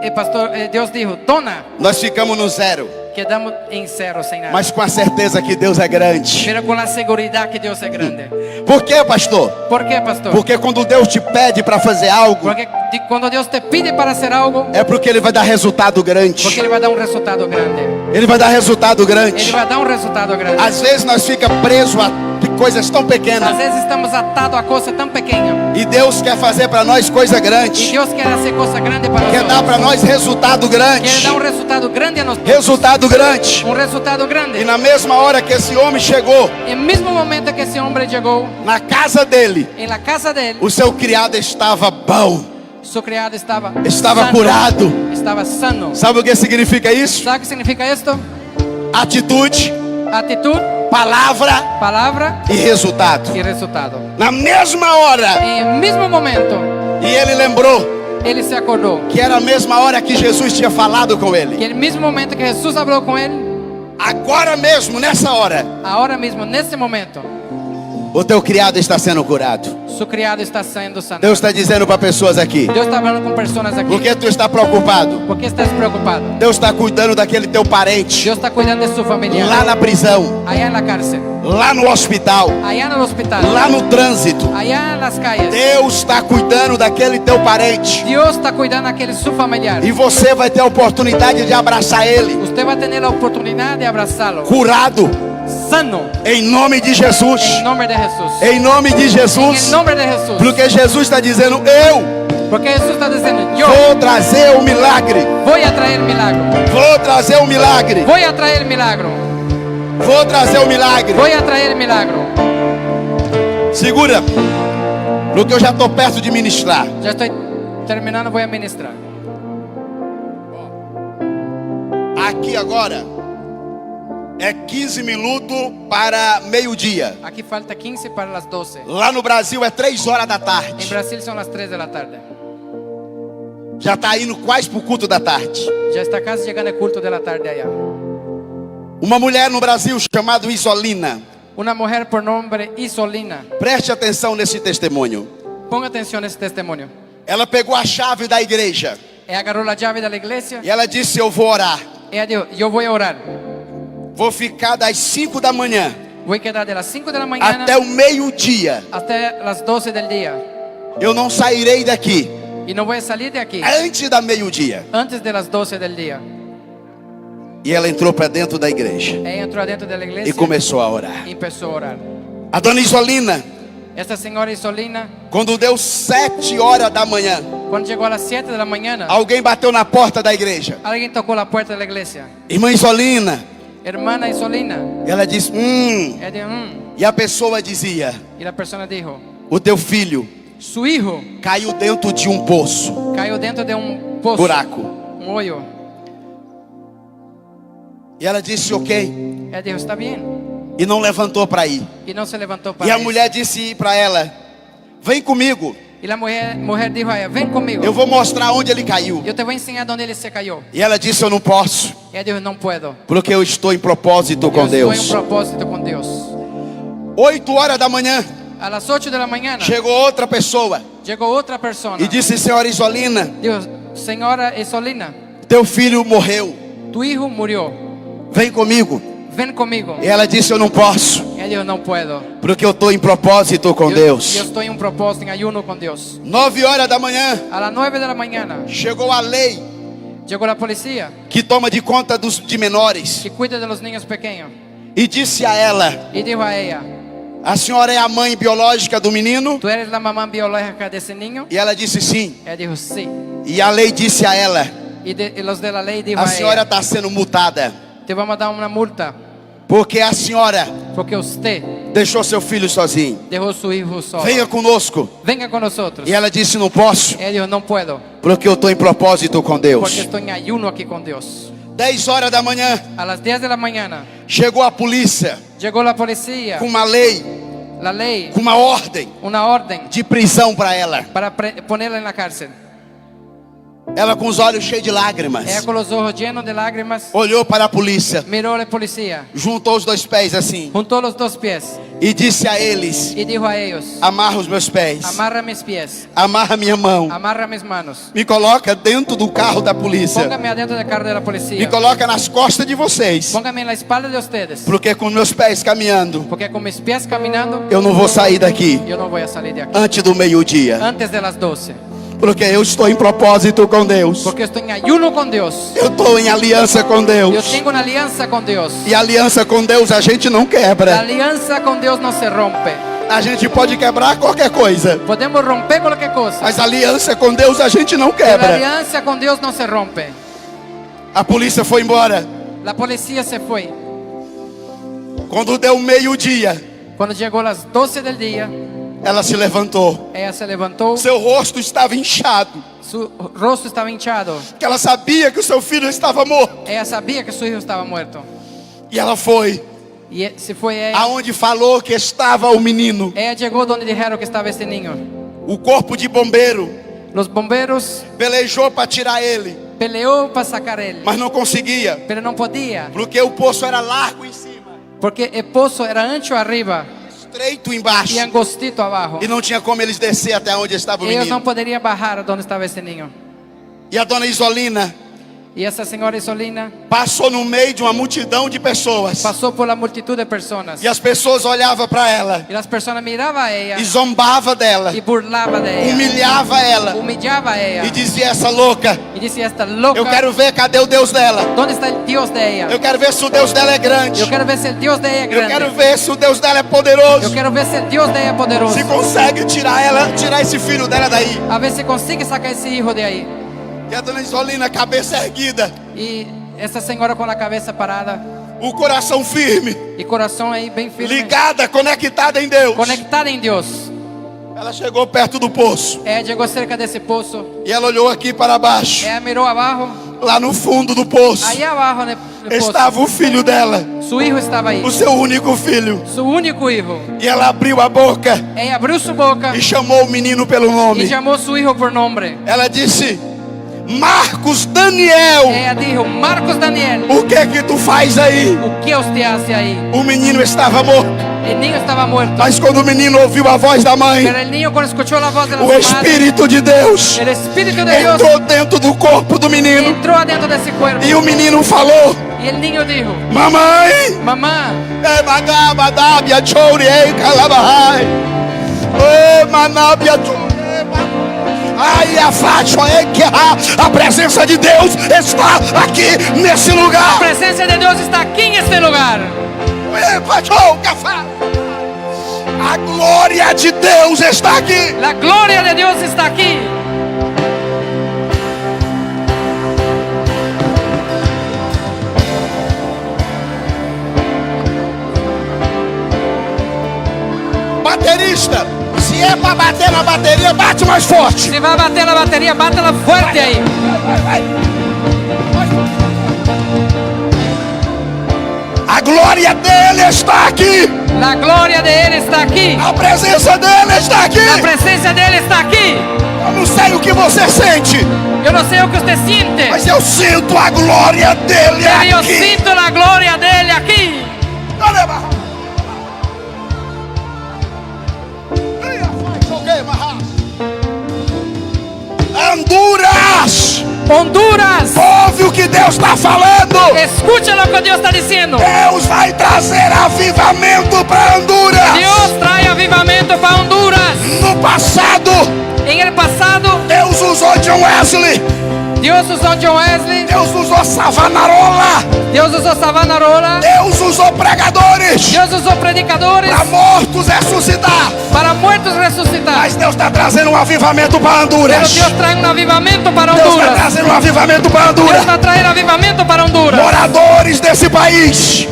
El pastor, Dios dijo, dona. Nós ficamos no zero, Quedamos en cero, sin nada. mas com a certeza que Deus é grande. Pero con la seguridad que Dios es grande. Por quê, pastor? ¿Por qué, pastor? Porque quando Deus te pede para fazer algo, Porque cuando Dios te pide para hacer algo, é porque Ele vai dar resultado grande. porque Él va a dar un resultado grande. Ele vai dar resultado Él grande. va a dar un resultado grande. Às vezes nós fica preso a coisas tão Às pequenas vezes estamos atados a coisas tão pequenas. e Deus quer fazer para nós coisa Y grande. Dios quiere hacer cosas grandes para Quer dar nosotros. para nós resultado grande. Quiere dar un resultado grande a nosotros. Resultado grande. Un resultado E grande. na mesma hora que esse homem chegou En el mismo momento que ese hombre llegó na casa dele, en la casa de él, o seu criado estava bom, su criado estaba estava sano. curado. Estaba sano. Sabe o que significa isso? ¿Sabe qué significa esto? Atitude, Actitud, palavra palabra e resultado. y resultado. Na mesma hora, En el mismo momento, e ele lembrou él se acordó que era a mesma hora que Jesus tinha falado com que ele. en el mismo momento que Jesús habló con él, Agora mesmo, nessa hora, ahora mismo, en este momento, o teu criado está sendo curado. su criado está siendo sanado. Deus está dizendo para pessoas aqui: Dios está hablando con personas aquí. por que tu está preocupado? ¿Por qué estás preocupado? Deus está cuidando daquele teu parente Dios está cuidando de su familiar. lá na prisão, Allá en la cárcel, lá no hospital, allá en el hospital, lá no trânsito. allá en las calles. Deus está cuidando daquele teu parente. Dios está cuidando a aquel su familiar. E você vai ter a oportunidade de abraçar ele, Usted va a tener la oportunidad de abrazarlo. curado, Sano. em nome de Jesus. En nombre de Jesús. Em nome de En Jesus. el nombre de Jesús. Porque Jesus está dizendo: eu Porque Jesús está diciendo, yo vou trazer o milagre. voy a traer milagro. Vou trazer o milagre. Voy a traer milagro. Vou trazer o milagre. Voy a traer milagro. Segura, porque eu já estou perto de ministrar. Ya estoy terminando, voy a ministrar. Aqui agora é 15 minutos para meio-dia. Aquí falta 15 para las 12. Lá no Brasil é 3 horas da En tarde. Brasil son las 3 de la tarde. Já está indo quase pro culto da tarde. Ya está casi llegando el culto de la tarde allá. Uma mulher no Brasil chamada Isolina. Una mujer por nombre Isolina. Preste atenção nesse testemunho. Ponga atención a este testimonio. Ela pegou a chave da igreja Ella agarró la llave de la iglesia. e ela disse: eu vou orar. Ella dijo, yo voy a orar. Vou ficar das 5 da manhã Voy a quedar de las 5 de la mañana até o meio-dia. hasta las 12 del día. Eu não sairei daqui Y no voy a salir de aquí antes da meio-dia. antes de las 12 del día. E ela entrou para dentro da igreja Ella entró adentro de la e iglesia começou a orar. y empezó a orar. A dona Isolina, Esta señora Isolina, quando deu 7 horas da manhã, cuando llegó a las 7 de la mañana, alguém bateu na porta da igreja. alguien tocó la puerta de la iglesia. Irmã Isolina, Hermana Isolina. ela disse: Ella dijo, E a pessoa dizia: Y la persona dijo, o teu filho su hijo caiu dentro de um poço, cayó dentro de un pozo, buraco. un hoyo. E ela disse: ok, Ella dijo, está bien. e não levantou para ir. Y no se levantó E para a ir. mulher disse para ela: vem comigo, Y la mujer dijo a ella, ven conmigo. eu vou mostrar onde ele caiu. Yo te voy a enseñar dónde él se cayó. E ela disse: eu não posso, Ella dijo, no puedo. porque eu estou em propósito Yo com estoy Deus. en propósito con Dios. 8 horas da manhã, A las 8 de la mañana chegou outra pessoa llegó otra persona. e disse: senhora Isolina, Dijo, señora Isolina, teu filho morreu, tu hijo murió. vem comigo. Ven conmigo. E ela disse: eu não posso, Ella dijo, no puedo. porque eu estou em propósito com Yo Deus. estoy en propósito, en ayuno con Dios. 9 horas da manhã, A las 9 de la mañana chegou a lei llegó la policía que toma de conta de menores que cuida de los niños pequeños. e disse a ela: Y dijo a ella, a senhora é a mãe biológica do menino? ¿tú eres la mamá biológica de ese niño? E ela disse: sim. Ella dijo, sí. E a lei disse a ela: Y los de la ley dijo a a senhora ella, está sendo multada. te vamos a dar una multa. Porque a senhora porque usted deixou seu filho sozinho. dejó su hijo solo. Venha conosco. Venga con nosotros. E ela disse: não posso, Él dijo, no puedo, porque eu estou em propósito com porque Deus. estoy en ayuno aquí con Dios. 10 horas da manhã, A las 10 de la mañana chegou a polícia llegó la policía, com uma lei, la ley, com uma ordem una orden de prisão para ela. para ponerla en la cárcel. Ela com os olhos cheios de lágrimas, Ella con los ojos llenos de lágrimas olhou para a polícia, miró a la policía, juntou os dois pés assim juntó los dos pies e disse a eles: y dijo a ellos, amarra os meus pés, amarra mis pies, amarra minha mão, amarra mis manos, me coloca dentro do carro da polícia, póngame adentro del carro de la me policía, coloca nas costas de vocês, póngame en la espalda de ustedes, porque com meus pés caminhando, porque con mis pies caminando eu não vou sair daqui yo no voy a salir de aquí antes do meio-dia, antes de las 12, porque eu estou em propósito com Deus, porque estoy en ayuno con Dios. eu estou em aliança com Yo Deus, tengo una alianza con Dios. e a aliança com Deus a gente não La quebra. alianza con Dios no se rompe. A gente pode quebrar qualquer coisa, Podemos romper cualquier cosa, mas a aliança com Deus a gente não pero la quebra. alianza con Dios no se rompe. A polícia foi embora. La policía se fue. Quando deu meio-dia, Cuando llegó las 12 del día, ela se levantou. ella se levantó, Seu rosto estava inchado, su rostro estaba hinchado. que ela sabia que o seu filho estava morto. Ella sabía que su hijo estaba muerto. E ela foi Y se fue ella. aonde falou que estava o menino. Ella llegó donde dijeron que estaba este niño. O corpo de bombeiro Los bomberos pelejou para tirar ele, peleó para sacar él, mas não conseguia, pero no podía, porque o poço era largo em cima, porque el pozo era ancho arriba estreito embaixo, y angostito abajo. e não tinha como eles descer até onde estava o Ellos no menino. podrían bajar donde estaba ese niño. E a dona Isolina Y esa señora Isolina passou no meio de uma multidão de pessoas, pasó por la multitud de personas. e as pessoas olhavam para ela Y las personas miraban a ella e zombava dela, y burlaba de ella, humilhava ela humillaba a ella e dizia: essa louca, y decía, esta loca, eu quero ver cadê o Deus dela, ¿dónde está el Dios de ella? eu quero ver se o Deus dela é grande, Yo quiero ver si el Dios de ella es eu quero grande. ver se o Deus dela é Yo poderoso, quiero ver si el Dios de ella es poderoso. se consegue tirar esse filho dela daí. A ver si consigue sacar ese hijo de ahí. E a dona Isolina, cabeça erguida, Y esa señora con la cabeza parada o coração firme, y corazón ahí bien firme, ligada, conectada em Deus. conectada en Dios. Ela chegou perto do poço Ella llegó cerca de ese pozo. e ela olhou aqui para baixo. Ella miró abajo. Lá no fundo do poço Allá abajo en el pozo, estava o filho dela, su hijo estaba ahí, o seu único filho. su único hijo. E ela abriu a boca Ella abrió su boca e chamou o menino pelo y nome. llamó a su hijo por nombre. Ela disse: Marcos Daniel, Ella dijo, Marcos Daniel, o que é que tu faz aí? ¿o qué usted hace ahí? O menino estava morto, El niño estaba muerto. mas quando o menino ouviu a voz da mãe, Pero el niño cuando escuchó la voz de la o madre, Espírito de Deus el Espíritu de Dios entrou dentro do corpo do menino entró adentro de esse cuerpo. e o menino falou: Y el niño dijo, Mamãe, mamá, é magabadábia chouri ei calabahai, ô manábia chouri. Ai, a faixa é que a presença de Deus está aqui nesse la lugar. presencia de Dios está aquí en este lugar. A glória de Deus está aqui. La gloria de Dios está aquí. Baterista, se é para bater na bateria, bate mais forte. Si va a bater la batería, bátela fuerte ahí. A glória dele está aqui. La gloria de Él está aquí. A presença dele está aqui. La presencia de Él está aquí. Eu não sei o que você sente, Yo no sé lo que usted siente, mas eu sinto a glória dele pero yo aqui. siento la gloria de Él aquí. Honduras, Honduras, ouve o que Deus está falando. escucha lo que Dios está diciendo. Deus vai trazer avivamento para Honduras. Dios trae avivamiento para Honduras. No passado, En el pasado, Deus usou John Wesley, Dios usó John Wesley, Deus usou Savonarola, Dios usó Savonarola, Deus usou pregadores Dios usó predicadores para mortos ressuscitar. para muertos resucitar. Mas Deus está trazendo um avivamento para Pero Honduras. Dios trae un avivamiento para Deus está Honduras. trazendo um avivamento para Dios Honduras. va a traer avivamiento para Honduras. Moradores desse país,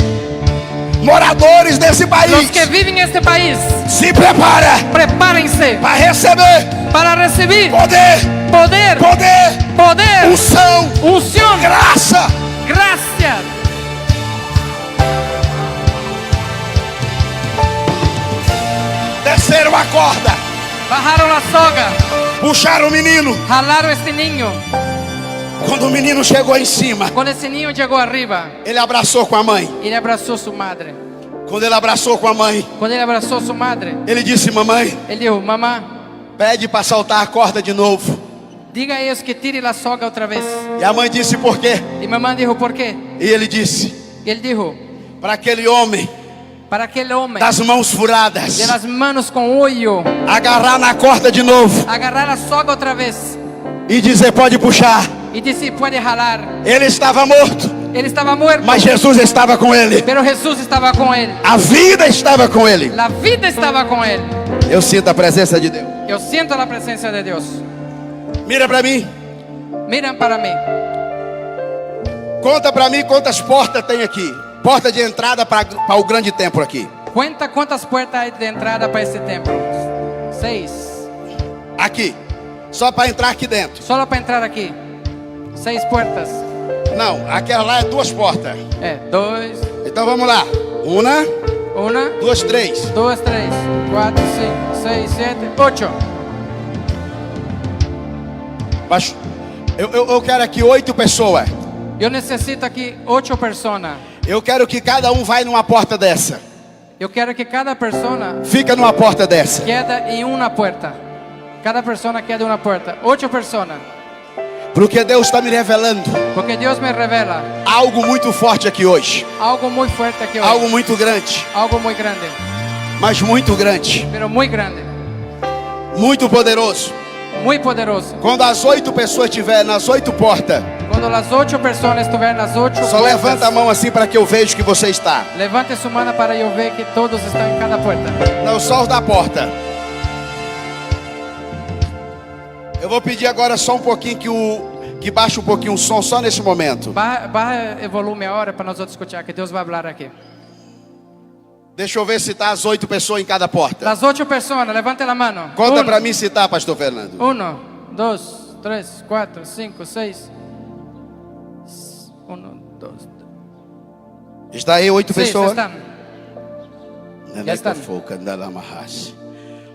moradores desse Los país, que viven en este país, se prepara prepárense para receber para recibir poder, poder, poder, poder, unção, unción, graça. gracia. Desceram a corda, Bajaron la soga, puxaram o menino. jalaron este niño. Quando o menino chegou em cima, Cuando ese niño llegó arriba, ele abraçou com a mãe. él abrazó a su madre. Quando ele abraçou com a mãe, Cuando él abrazó a su madre, ele disse: mamãe, él dijo, mamá, pede para saltar a corda de novo. diga a ellos que tire la soga otra vez. E a mãe disse: por quê? Y mamá dijo, ¿por qué? E ele disse: Y él dijo, para aquele homem para aquel hombre das mãos furadas de las manos con hoyo, agarrar na corda de novo agarrar la soga otra vez e dizer: pode puxar. y decir, puede jalar. Ele estava morto, Él estaba muerto, mas Jesus estava com ele. pero Jesús estaba con él. A vida estava com ele. La vida estaba con él. Eu sinto a presença de Deus. Yo siento la presencia de Dios. Mira para mim, Miren para mí. conta para mim quantas portas tem aqui. Porta de entrada para o grande templo aqui. Cuenta cuántas puertas hay de entrada para este templo. 6. Aqui, só para entrar aqui dentro. Solo para entrar aquí. 6 puertas. Não, aquela lá é 2 portas. 2, Então vamos lá. 1, 1, 2, 3. 2, 3, 4, 5, 6, 7, 8. Mas eu quero aqui 8 pessoas. Yo necesito aquí 8 personas. Eu quero que cada um vai numa porta dessa. Yo quiero que cada persona Fica numa porta dessa. quede en una puerta. Cada persona quede en una puerta. 8 personas. Porque Deus está me revelando Porque Dios me revela algo muito forte aqui hoje. algo muy fuerte aquí hoy. Algo muito grande. Algo muy grande. Mas muito grande. Pero muy grande. Muito poderoso. Muy poderoso. Quando as 8 pessoas estiverem nas 8 portas, Cuando las 8 personas estuvieran las 8 só puertas, levanta a mão assim para que eu veja que você está. levante su mano para yo ver que todos están en cada puerta. Não, só os da porta. Eu vou pedir agora só um pouquinho que baixe um pouquinho o som, só nesse momento. Baja el volumen ahora para nosotros escuchar que Dios va a hablar aquí. Deixa eu ver se tá as 8 pessoas em cada porta. Las 8 personas, levante la mano. Conta para mim se tá, pastor Fernando. 1, 2, 3, 4, 5, 6. 1, 2, 3. Está aí 8 Sí, pessoas? están. Já está.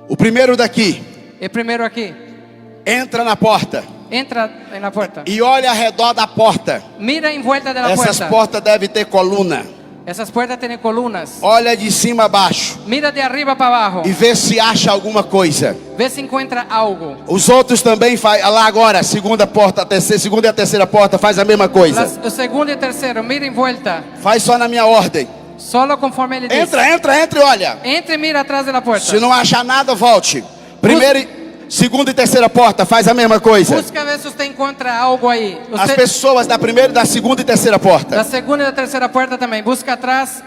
O primeiro daqui El primero aquí. entra na porta Entra en la puerta. e olha ao redor da porta. Mira en vuelta de la Essas puerta. portas devem ter coluna. Esas puertas tienen columnas. Olha de cima a baixo Mira de arriba para abajo. e vê se acha alguma coisa. Ve si encuentra algo. Os outros também faz. Lá agora, segunda porta, segunda e a terceira porta faz a mesma coisa. El segundo y tercero, mira en vuelta. Faz só na minha ordem. Solo conforme ele dice. Entra e olha. Entre y mira atrás de la puerta. Se não achar nada, volte. Primeira, segunda e terceira porta faz a mesma coisa. Busca ver si usted encuentra algo ahí. As Usted, pessoas da primeira, da segunda e terceira la porta. segunda y la tercera puerta también. Busca atrás.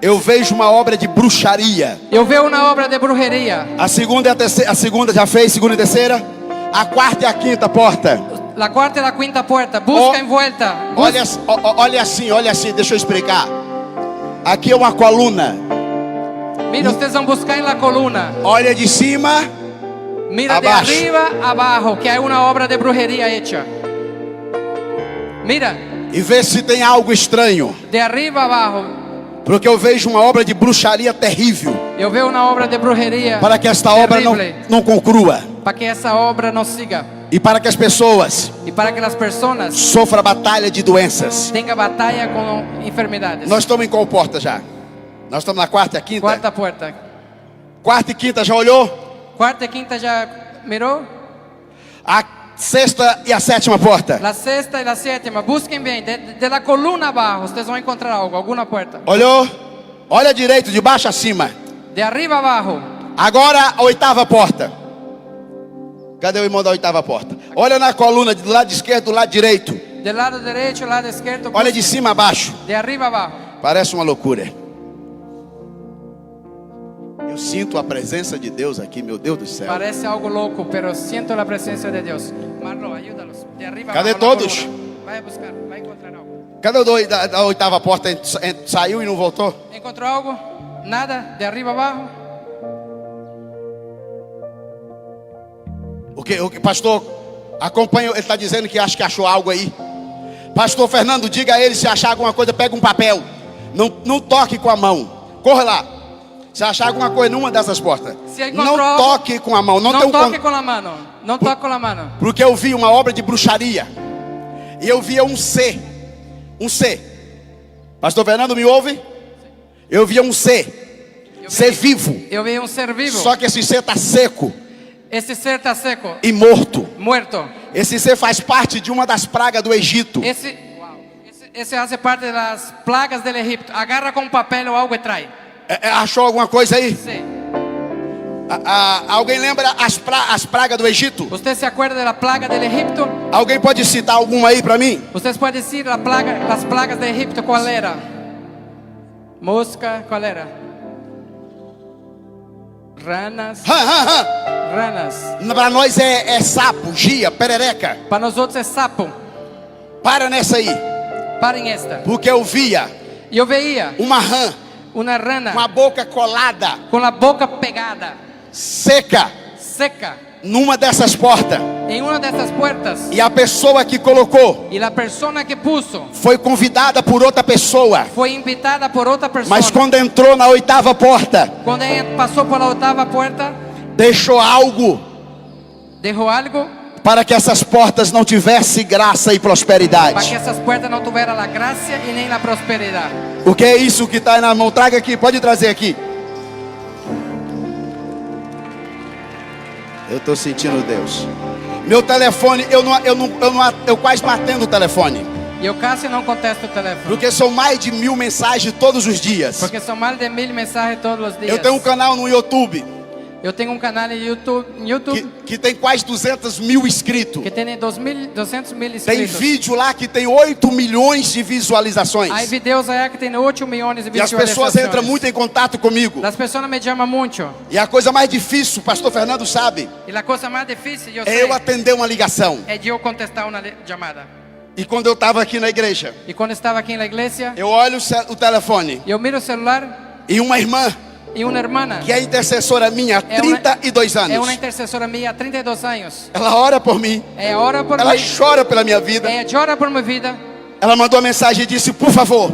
Eu vejo uma obra de bruxaria. Yo veo una obra de brujería. A segunda e a terceira, a segunda já fez, segunda e terceira. A quarta e a quinta porta. La cuarta y la quinta puerta. Busca en vuelta. Olha assim, deixa eu explicar. Aqui é uma coluna. Mira, ustedes van a buscar en la columna. Olha de cima. Mira Abaixo. de arriba abajo que hay una obra de brujería hecha. Mira, E vê se tem algo estranho. de arriba abajo. Porque eu vejo uma obra de bruxaria terrível. Yo veo una obra de brujería. Para que esta obra não conclua. Para que esa obra no siga. E para que as pessoas Y para que las personas sofram a batalha de doenças. tengan batalla con enfermedades. Nós estamos em qual porta já? Nós estamos na quarta e a quinta? Cuarta puerta. Quarta e quinta já olhou? Cuarta y quinta ya miró. A sexta e a sétima porta? La sexta y la séptima. Busquen bien. De la columna abajo ustedes van a encontrar algo. Alguna puerta. Olhou? Olha direito, de baixo a cima. De arriba abajo. Agora a oitava porta. Cadê o irmão da oitava porta? Olha na coluna do lado esquerdo, do lado direito. Del lado derecho, lado izquierdo. Olha de cima a baixo. De arriba abajo. Parece uma loucura. Eu sinto a presença de Deus aqui, meu Deus do céu. Parece algo loco, pero siento la presencia de Dios. Marlo, ayúdalos. De arriba Cadê abajo la todos? columna. Vai a buscar, vai a encontrar algo. Cadê o da oitava porta? Saiu e não voltou? ¿Encontró algo? Nada, de arriba abajo. O que, pastor? Acompanha, ele está dizendo que acha que achou algo aí. Pastor Fernando, diga a ele, se achar alguma coisa, pega um papel. Não toque com a mão. Corra lá. Se achar alguma coisa numa dessas portas, não toque com a mão. Não toque com a mão. Não toque com a mão. Porque eu vi uma obra de bruxaria. E eu via um C. Um C. Pastor Fernando, me ouve? Eu via um C. Ser vivo. Eu vi um ser vivo. Só que esse ser está seco. Esse ser está seco. E morto. Muerto. Esse ser faz parte de uma das pragas do Egito. Esse faz parte das plagas do Egito. Agarra com um papel ou algo e trai. Achou alguma coisa aí? Sim. Alguém lembra as pragas do Egito? Você se acorda da plaga do Egito? Alguém pode citar alguma aí para mim? Vocês podem dizer as plagas do Egito, qual era? Mosca, qual era? Ranas. Ranas. Para nós é sapo, gia, perereca. Para nós outros é sapo. Para nessa aí. Parem esta. Porque eu via. Eu veia uma rã. Uma rana. Com a boca colada. Com a boca pegada. Seca. Numa dessas portas. Em uma dessas portas. E a pessoa que colocou. E a pessoa que puso. Foi convidada por outra pessoa. Foi invitada por outra pessoa. Mas quando entrou na oitava porta. Quando passou pela oitava porta. Deixou algo. Deixou algo. Para que essas portas não tivessem graça e prosperidade. Para que essas portas não tivessem a graça e nem a prosperidade. O que é isso que está aí na mão? Traga aqui, pode trazer aqui. Eu estou sentindo Deus. Meu telefone, eu quase matando o telefone. E eu quase não contesto o telefone. Porque são mais de 1000 mensagens todos os dias. Porque são mais de 1000 mensagens todos os dias. Eu tenho um canal no YouTube. Eu tenho um canal no YouTube que tem quase 200 mil inscritos. Que tem 200 mil inscritos. Tem vídeo lá que tem 8 milhões de visualizações. Há vídeos aí que tem 8 milhões de visualizações. E as pessoas entram muito em contato comigo. As pessoas me chamam muito. E a coisa mais difícil, pastor Fernando sabe. E a coisa mais difícil, eu atender uma ligação. É de eu contestar uma chamada. E quando eu estava aqui na igreja. E quando estava aqui na igreja. Eu olho o telefone. Eu miro o celular. E uma irmã. E uma irmã que é intercessora minha há 32 anos. É uma intercessora minha há 32 anos. Ela ora por mim. Ora por ela chora pela minha vida. Chora por minha vida. Ela mandou uma mensagem e disse: por favor.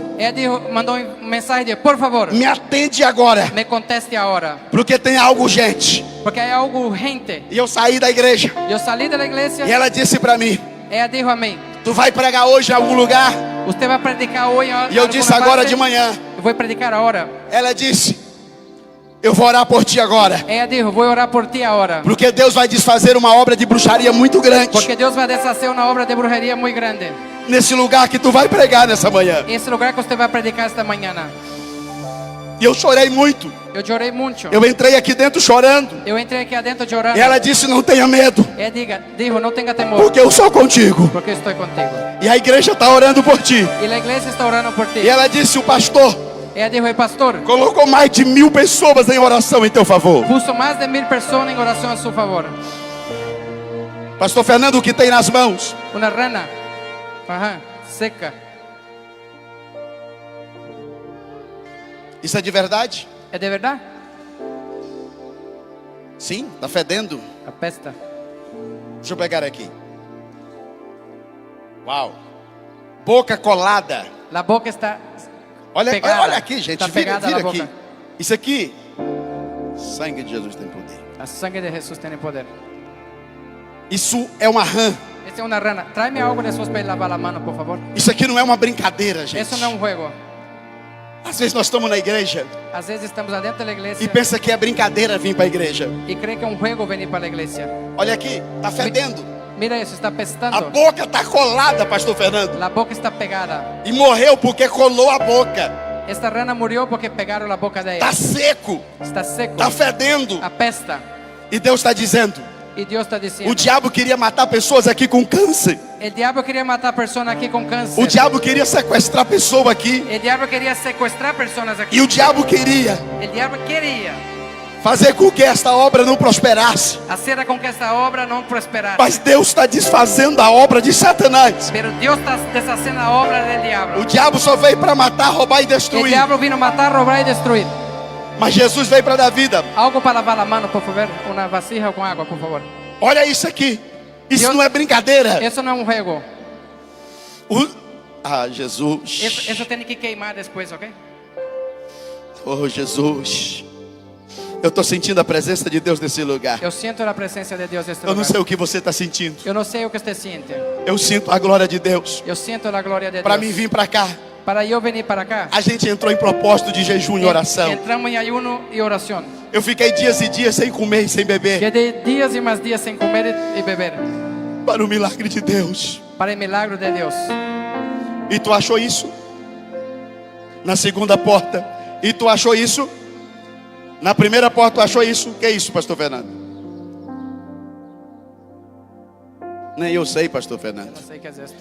Mandou uma mensagem de por favor. Me atende agora. Me conteste agora. Porque tem algo urgente. Porque é algo urgente. E eu saí da igreja. Eu saí da igreja. E ela disse para mim: ela disse a mim: tu vai pregar hoje em algum lugar? Você vai predicar hoje em algum lugar? E eu disse agora de manhã. Eu vou predicar agora. Ela disse: eu vou orar por ti agora. Ela disse: vou orar por ti agora. Porque Deus vai desfazer uma obra de bruxaria muito grande. Porque Deus vai desfazer uma obra de bruxaria muito grande. Nesse lugar que tu vai pregar nessa manhã. Esse lugar que você vai predicar esta manhã. E eu chorei muito. Eu chorei muito. Eu entrei aqui dentro chorando. Eu entrei aqui dentro chorando. E ela disse: não tenha medo. Ela disse: não tenha temor. Porque eu sou contigo. Porque eu estou contigo. E a igreja está orando por ti. E a igreja está orando por ti. E ela disse: o pastor. Ela disse: pastor. Colocou mais de 1000 pessoas em oração em teu favor. Puso mais de 1000 pessoas em oração a seu favor. Pastor Fernando, o que tem nas mãos? Uma rana. Seca. Isso é de verdade? É de verdade? Sim, está fedendo. Apesta. Deixa eu pegar aqui. Uau. Boca colada. A boca está olha aqui, gente. Está vira aqui. Boca. Isso aqui. Sangue de Jesus tem poder. A sangue de Jesus tem poder. Isso é uma rã. Essa é uma rana. Traz-me algo de suas para lavar a mão, por favor. Isso aqui não é uma brincadeira, gente. Isso não é um jogo. Às vezes nós estamos na igreja. Às vezes estamos dentro da igreja. E pensa que é brincadeira vir para a igreja. E crê que é um jogo vir para a igreja. Olha aqui, está fedendo. Mira isso, está pestando. A boca está colada, pastor Fernando. A boca está pegada. E morreu porque colou a boca. Esta rana morreu porque pegaram a boca dela. Está seco. Está seco. Está fedendo. Apesta. E Deus está dizendo. E Deus está dizendo. O diabo queria matar pessoas aqui com câncer. O diabo queria matar pessoas aqui com câncer. O diabo queria sequestrar pessoas aqui. O diabo queria sequestrar pessoas aqui. E o diabo queria. O diabo queria fazer com que esta obra não prosperasse. hacer con que esta obra no prosperase. Mas Deus está desfazendo a obra de Satanás. Pero Dios está deshaciendo la obra del diablo. O diabo só veio para matar, roubar e El destruir. diablo vino a matar, robar y destruir. Mas Jesus veio para dar vida. Algo para lavar la mano, por favor. Una vasija con agua, por favor. Olha isso aqui. Isso Deus- não é brincadeira. Eso no es un juego. Jesus. Eso tiene que queimar después, ¿ok? Oh, Jesus. Eu estou sentindo a presença de Deus nesse lugar. Yo siento la presencia de Dios en este Eu não lugar. sei o que você está sentindo. Yo no sé lo que usted siente. Eu sinto a glória de Deus. Yo siento la gloria de Para Dios. mim vir para cá, Para yo venir para acá, a gente entrou em propósito de jejum e oração. entramos en ayuno y oración. Eu fiquei dias e dias sem comer e sem beber. Quedé días y más días sin comer y beber. Para o milagre de Deus. Para el milagro de Dios. E tu achou isso? Na segunda porta. E tu achou isso? Na primeira porta tu achou isso? O que é isso, pastor Fernando? Nem eu sei, pastor Fernando. No sé qué es esto.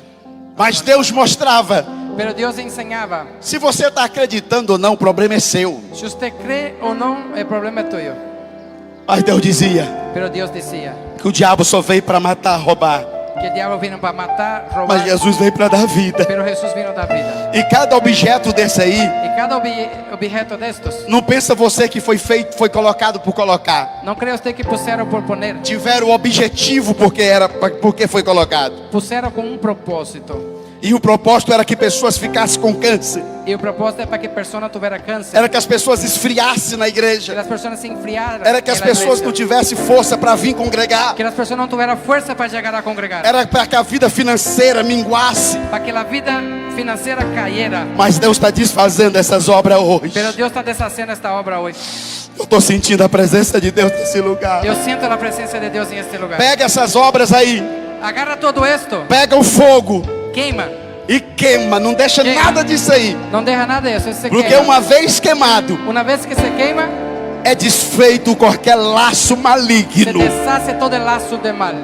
Mas Deus mostrava. Pero Dios enseñaba. Se você está acreditando ou não, o problema é seu. Si usted cree o no, el problema es tuyo. Mas Deus dizia Pero Dios decía que o diabo só veio para matar, roubar. que el diablo vino para matar, robar. Mas Jesus veio para dar vida. Pero Jesús vino a dar vida. E cada objeto desse aí, Y cada objeto de estos, não pensa você que foi feito, foi colocado por colocar. no cree usted que pusieron por poner. Tiveram o objetivo porque foi colocado. Pusieron con un propósito. E o propósito era que pessoas ficassem com câncer. Y el propósito es para que personas tuvieran cáncer. Era que as pessoas esfriassem na Que igreja. las personas se enfriaran. Era que as en la pessoas iglesia. não tivessem força para vir congregar. Que las personas no tuvieran fuerza para llegar a congregar. Era para que a vida financeira minguasse. Para que la vida financiera cayera. Mas Deus está desfazendo essas obras hoje. Pero Dios está deshaciendo esta obra hoy. Eu estou sentindo a presença de Deus nesse lugar. Yo siento la presencia de Dios en este lugar. Pega essas obras aí. Agarra todo esto, Pega o fogo queima. e queima. Não deixa Queima. nada disso aí. No deja nada de eso, eso se Porque quema. uma vez queimado, Una vez que se quema, é desfeito qualquer laço se maligno. deshace todo el lazo de mal.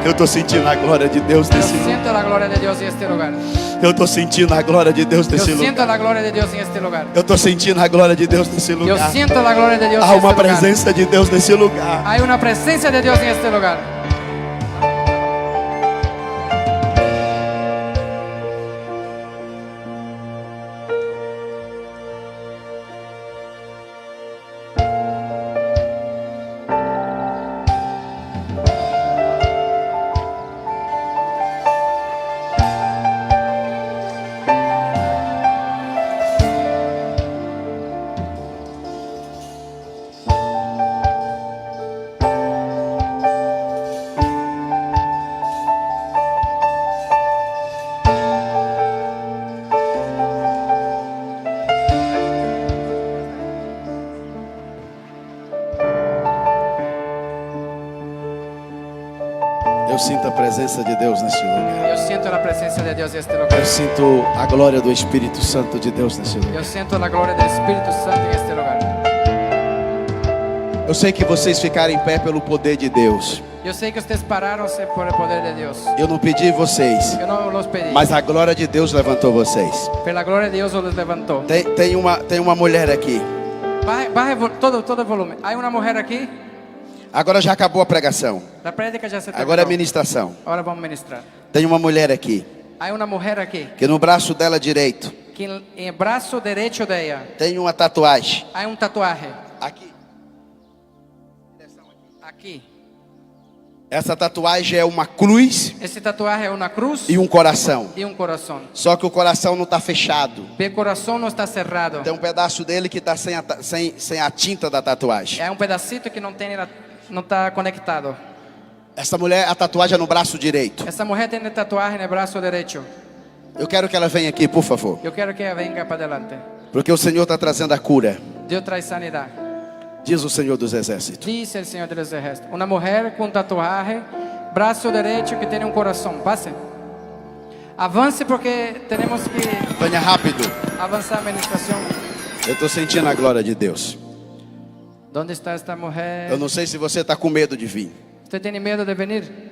Eu estou sentindo a glória de Deus Yo nesse lugar. siento la gloria de Dios en este lugar. Eu estou sentindo a glória de Deus Yo nesse siento lugar. la gloria de Dios en este lugar. Eu estou sentindo a glória de Deus nesse Yo lugar. siento la gloria de Dios Há en uma este lugar. presença de Deus nesse lugar. Hay una presencia de Dios en este lugar. Eu sinto a presença de Deus neste lugar. Yo siento la presencia de Dios en este lugar. Eu sinto a glória do Espírito Santo de Deus neste lugar. Yo siento la gloria del Espíritu Santo en este lugar. Eu sei que vocês ficaram em pé pelo poder de Deus. Yo sé que ustedes pararon-se por el poder de Dios. Eu não pedi vocês, Yo no los pedí. mas a glória de Deus levantou vocês. Pero la gloria de Dios los levantó. Tem uma mulher aqui. Baje todo el volumen. Hay una mujer aquí. Agora já acabou a pregação. La prédica ya se terminó. Agora é a ministração. Ahora vamos a ministrar. Tem uma mulher aqui Hay una mujer aquí que no braço dela direito que en el brazo derecho de ella tem uma tatuagem. hay un tatuaje. Aqui. Aquí. Essa tatuagem é uma cruz Ese tatuaje es una cruz e um coração. y un corazón. Só que o coração não está fechado. El corazón no está cerrado. Tem um pedaço dele que está sem a tinta da tatuagem. Hay un pedacito que no está conectado. Essa mulher, a tatuagem é no braço direito. Esa mujer tiene tatuaje en el brazo derecho. Eu quero que ela venha aqui, por favor. Yo quiero que ella venga para adelante. Porque o Senhor está trazendo a cura. Dios trae sanidad. Diz o Senhor dos Exércitos. Dice el Señor de los ejércitos. Una mujer con tatuaje, brazo derecho que tiene un corazón. Pase. Avance porque tenemos que Venha rápido. avanzar a administración. Eu estou sentindo a glória de Deus. ¿Dónde está esta mujer? Eu não sei se você está com medo de vir. ¿Usted tiene miedo de venir?